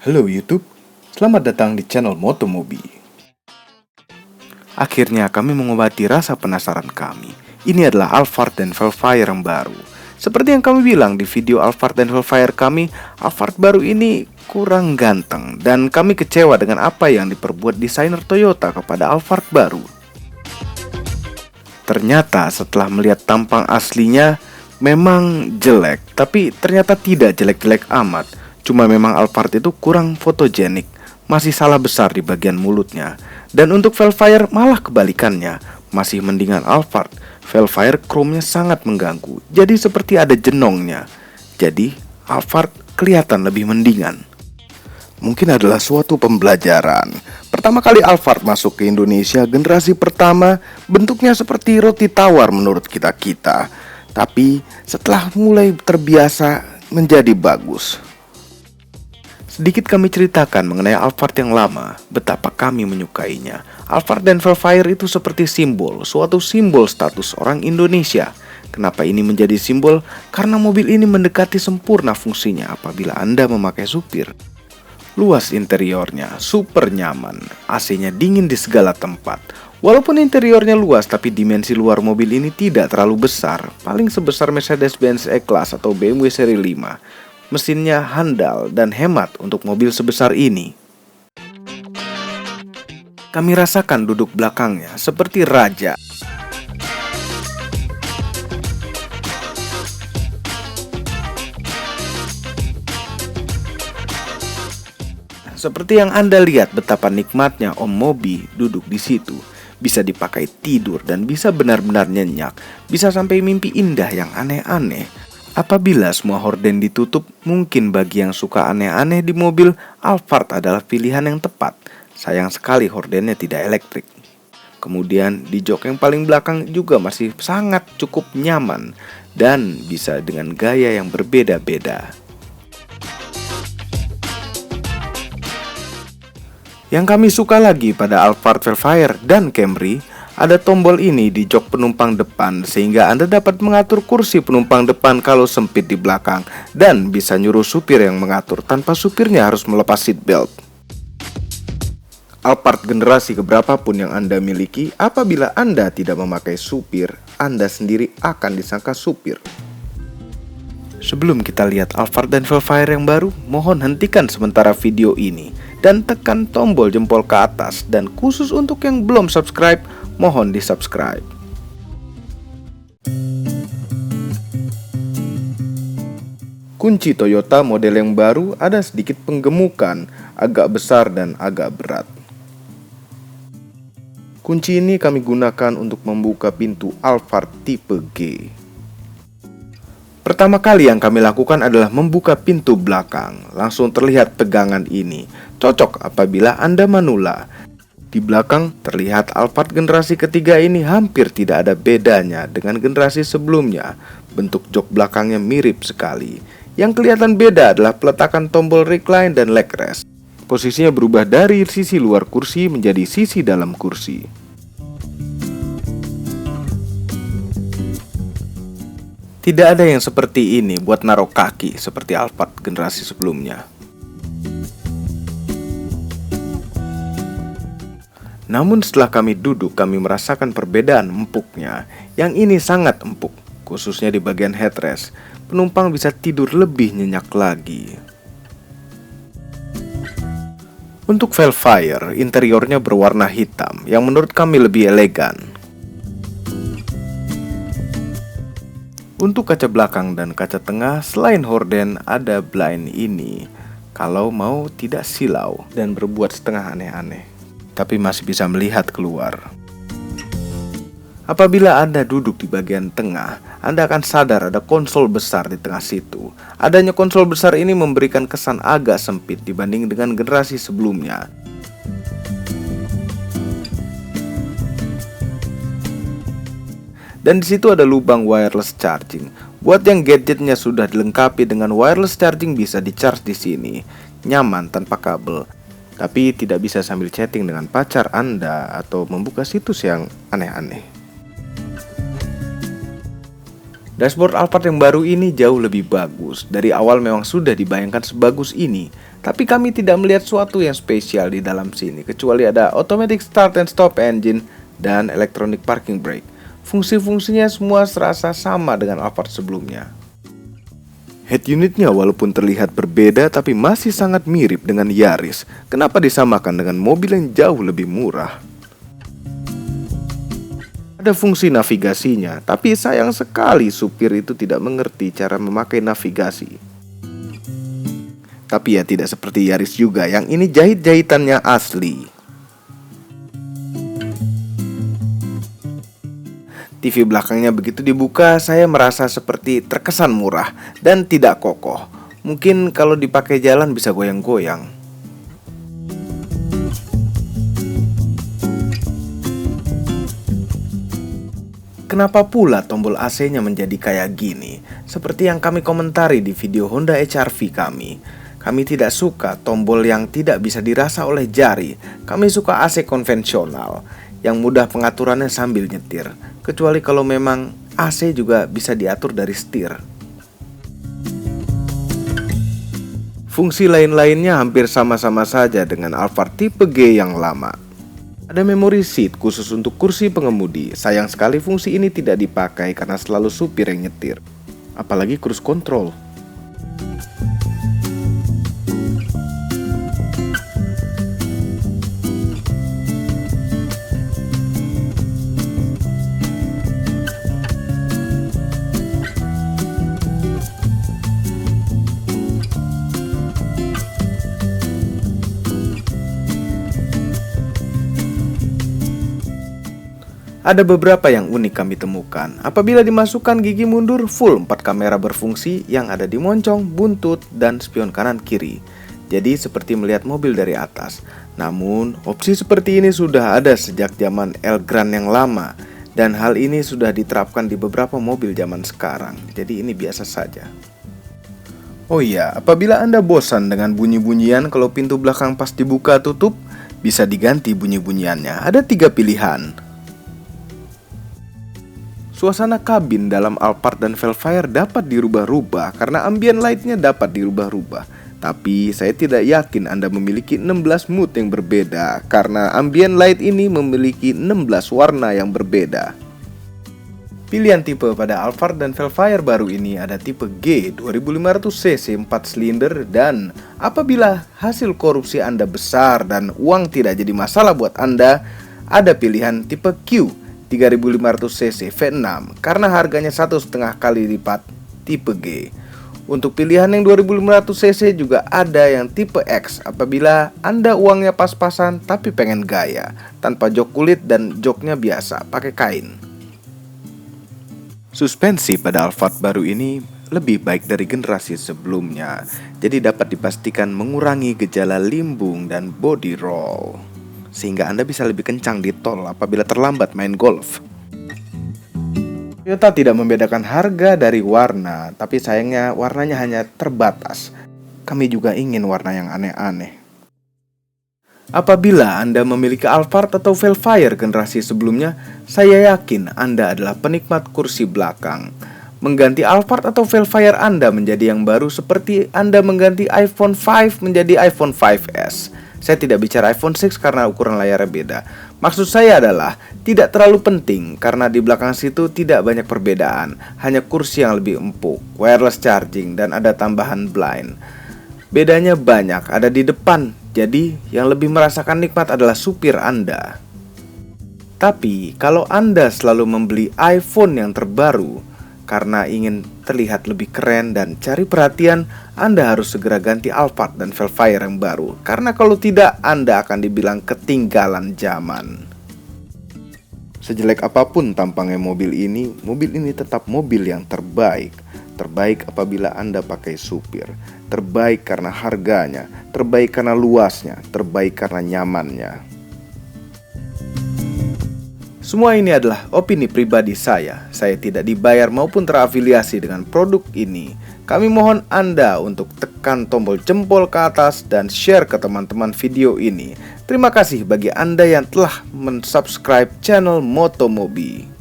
Halo YouTube, selamat datang di channel Motomobi. Akhirnya kami mengobati rasa penasaran kami. Ini adalah Alphard dan Vellfire yang baru. Seperti yang kami bilang di video Alphard dan Vellfire kami, Alphard baru ini kurang ganteng. Dan kami kecewa dengan apa yang diperbuat desainer Toyota kepada Alphard baru. Ternyata setelah melihat tampang aslinya, memang jelek. Tapi ternyata tidak jelek-jelek amat. Cuma memang Alphard itu kurang fotogenik, masih salah besar di bagian mulutnya. Dan untuk Vellfire malah kebalikannya, masih mendingan Alphard. Vellfire chrome-nya sangat mengganggu, jadi seperti ada jenongnya. Jadi Alphard kelihatan lebih mendingan. Mungkin adalah suatu pembelajaran. Pertama kali Alphard masuk ke Indonesia, generasi pertama, bentuknya seperti roti tawar menurut kita-kita. Tapi setelah mulai terbiasa menjadi bagus. Sedikit kami ceritakan mengenai Alphard yang lama, betapa kami menyukainya. Alphard dan Vellfire itu seperti simbol, suatu simbol status orang Indonesia. Kenapa ini menjadi simbol? Karena mobil ini mendekati sempurna fungsinya apabila Anda memakai supir. Luas interiornya, super nyaman, AC-nya dingin di segala tempat. Walaupun interiornya luas, tapi dimensi luar mobil ini tidak terlalu besar, paling sebesar Mercedes-Benz E-Class atau BMW seri 5. Mesinnya handal dan hemat untuk mobil sebesar ini. Kami rasakan duduk belakangnya seperti raja. Seperti yang Anda lihat betapa nikmatnya Om Mobi duduk di situ. Bisa dipakai tidur dan bisa benar-benar nyenyak. Bisa sampai mimpi indah yang aneh-aneh. Apabila semua horden ditutup, mungkin bagi yang suka aneh-aneh di mobil, Alphard adalah pilihan yang tepat. Sayang sekali hordennya tidak elektrik. Kemudian di jok yang paling belakang juga masih sangat cukup nyaman dan bisa dengan gaya yang berbeda-beda. Yang kami suka lagi pada Alphard, Vellfire, dan Camry, ada tombol ini di jok penumpang depan sehingga Anda dapat mengatur kursi penumpang depan kalau sempit di belakang dan bisa nyuruh supir yang mengatur tanpa supirnya harus melepas seatbelt. Alphard generasi keberapapun yang Anda miliki, apabila Anda tidak memakai supir, Anda sendiri akan disangka supir. Sebelum kita lihat Alphard dan Vellfire yang baru, mohon hentikan sementara video ini dan tekan tombol jempol ke atas, dan khusus untuk yang belum subscribe, mohon di subscribe. Kunci Toyota model yang baru ada sedikit penggemukan, agak besar dan agak berat. Kunci ini kami gunakan untuk membuka pintu Alphard tipe G. Pertama kali yang kami lakukan adalah membuka pintu belakang. Langsung terlihat tegangan ini. Cocok apabila Anda manula. Di belakang terlihat Alphard generasi ketiga ini hampir tidak ada bedanya dengan generasi sebelumnya. Bentuk jok belakangnya mirip sekali. Yang kelihatan beda adalah peletakan tombol recline dan leg rest. Posisinya berubah dari sisi luar kursi menjadi sisi dalam kursi. Tidak ada yang seperti ini buat naruh kaki seperti Alphard generasi sebelumnya. Namun setelah kami duduk, kami merasakan perbedaan empuknya. Yang ini sangat empuk, khususnya di bagian headrest. Penumpang bisa tidur lebih nyenyak lagi. Untuk Vellfire, interiornya berwarna hitam, yang menurut kami lebih elegan. Untuk kaca belakang dan kaca tengah, selain horden ada blind ini. Kalau mau tidak silau dan berbuat setengah aneh-aneh, tapi masih bisa melihat keluar. Apabila Anda duduk di bagian tengah, Anda akan sadar ada konsol besar di tengah situ. Adanya konsol besar ini memberikan kesan agak sempit dibanding dengan generasi sebelumnya. Dan di situ ada lubang wireless charging. Buat yang gadgetnya sudah dilengkapi dengan wireless charging bisa di-charge di sini. Nyaman tanpa kabel. Tapi tidak bisa sambil chatting dengan pacar Anda atau membuka situs yang aneh-aneh. Dashboard Alphard yang baru ini jauh lebih bagus. Dari awal memang sudah dibayangkan sebagus ini, tapi kami tidak melihat sesuatu yang spesial di dalam sini, kecuali ada automatic start and stop engine dan electronic parking brake. Fungsi-fungsinya semua serasa sama dengan Alphard sebelumnya. Head unitnya walaupun terlihat berbeda tapi masih sangat mirip dengan Yaris. Kenapa disamakan dengan mobil yang jauh lebih murah? Ada fungsi navigasinya, tapi sayang sekali supir itu tidak mengerti cara memakai navigasi. Tapi ya tidak seperti Yaris juga, yang ini jahit-jahitannya asli. TV belakangnya begitu dibuka, saya merasa seperti terkesan murah dan tidak kokoh. Mungkin kalau dipakai jalan bisa goyang-goyang. Kenapa pula tombol AC-nya menjadi kayak gini? Seperti yang kami komentari di video Honda HR-V kami. Kami tidak suka tombol yang tidak bisa dirasa oleh jari. Kami suka AC konvensional yang mudah pengaturannya sambil nyetir. Kecuali kalau memang AC juga bisa diatur dari setir. Fungsi lain-lainnya hampir sama-sama saja dengan Alphard tipe G yang lama. Ada memory seat khusus untuk kursi pengemudi. Sayang sekali fungsi ini tidak dipakai karena selalu supir yang nyetir. Apalagi cruise control. Ada beberapa yang unik kami temukan. Apabila dimasukkan gigi mundur, full 4 kamera berfungsi yang ada di moncong, buntut, dan spion kanan kiri. Jadi seperti melihat mobil dari atas. Namun, opsi seperti ini sudah ada sejak zaman Elgrand yang lama. Dan hal ini sudah diterapkan di beberapa mobil zaman sekarang. Jadi ini biasa saja. Oh iya, apabila Anda bosan dengan bunyi-bunyian kalau pintu belakang pas dibuka tutup, bisa diganti bunyi-bunyiannya. Ada 3 pilihan. Suasana kabin dalam Alphard dan Vellfire dapat dirubah-rubah karena ambient light-nya dapat dirubah-rubah. Tapi saya tidak yakin Anda memiliki 16 mood yang berbeda karena ambient light ini memiliki 16 warna yang berbeda. Pilihan tipe pada Alphard dan Vellfire baru ini ada tipe G 2500cc 4 silinder, dan apabila hasil korupsi Anda besar dan uang tidak jadi masalah buat Anda, ada pilihan tipe Q 3500cc V6 karena harganya 1,5 kali lipat tipe G. Untuk pilihan yang 2500cc juga ada yang tipe X apabila Anda uangnya pas-pasan tapi pengen gaya, tanpa jok kulit dan joknya biasa, pakai kain. Suspensi pada Alphard baru ini lebih baik dari generasi sebelumnya, jadi dapat dipastikan mengurangi gejala limbung dan body roll, sehingga Anda bisa lebih kencang di tol apabila terlambat main golf. Toyota tidak membedakan harga dari warna, tapi sayangnya warnanya hanya terbatas. Kami juga ingin warna yang aneh-aneh. Apabila Anda memiliki Alphard atau Vellfire generasi sebelumnya, saya yakin Anda adalah penikmat kursi belakang. Mengganti Alphard atau Vellfire Anda menjadi yang baru seperti Anda mengganti iPhone 5 menjadi iPhone 5S. Saya tidak bicara iPhone 6 karena ukuran layarnya beda. Maksud saya adalah tidak terlalu penting karena di belakang situ tidak banyak perbedaan. Hanya kursi yang lebih empuk, wireless charging, dan ada tambahan blind. Bedanya banyak, ada di depan. Jadi yang lebih merasakan nikmat adalah supir Anda. Tapi kalau Anda selalu membeli iPhone yang terbaru karena ingin terlihat lebih keren dan cari perhatian, Anda harus segera ganti Alphard dan Vellfire yang baru. Karena kalau tidak, Anda akan dibilang ketinggalan zaman. Sejelek apapun tampangnya mobil ini tetap mobil yang terbaik. Terbaik apabila Anda pakai supir. Terbaik karena harganya, terbaik karena luasnya, terbaik karena nyamannya. Semua ini adalah opini pribadi saya. Saya tidak dibayar maupun terafiliasi dengan produk ini. Kami mohon Anda untuk tekan tombol jempol ke atas dan share ke teman-teman video ini. Terima kasih bagi Anda yang telah mensubscribe channel Motomobi.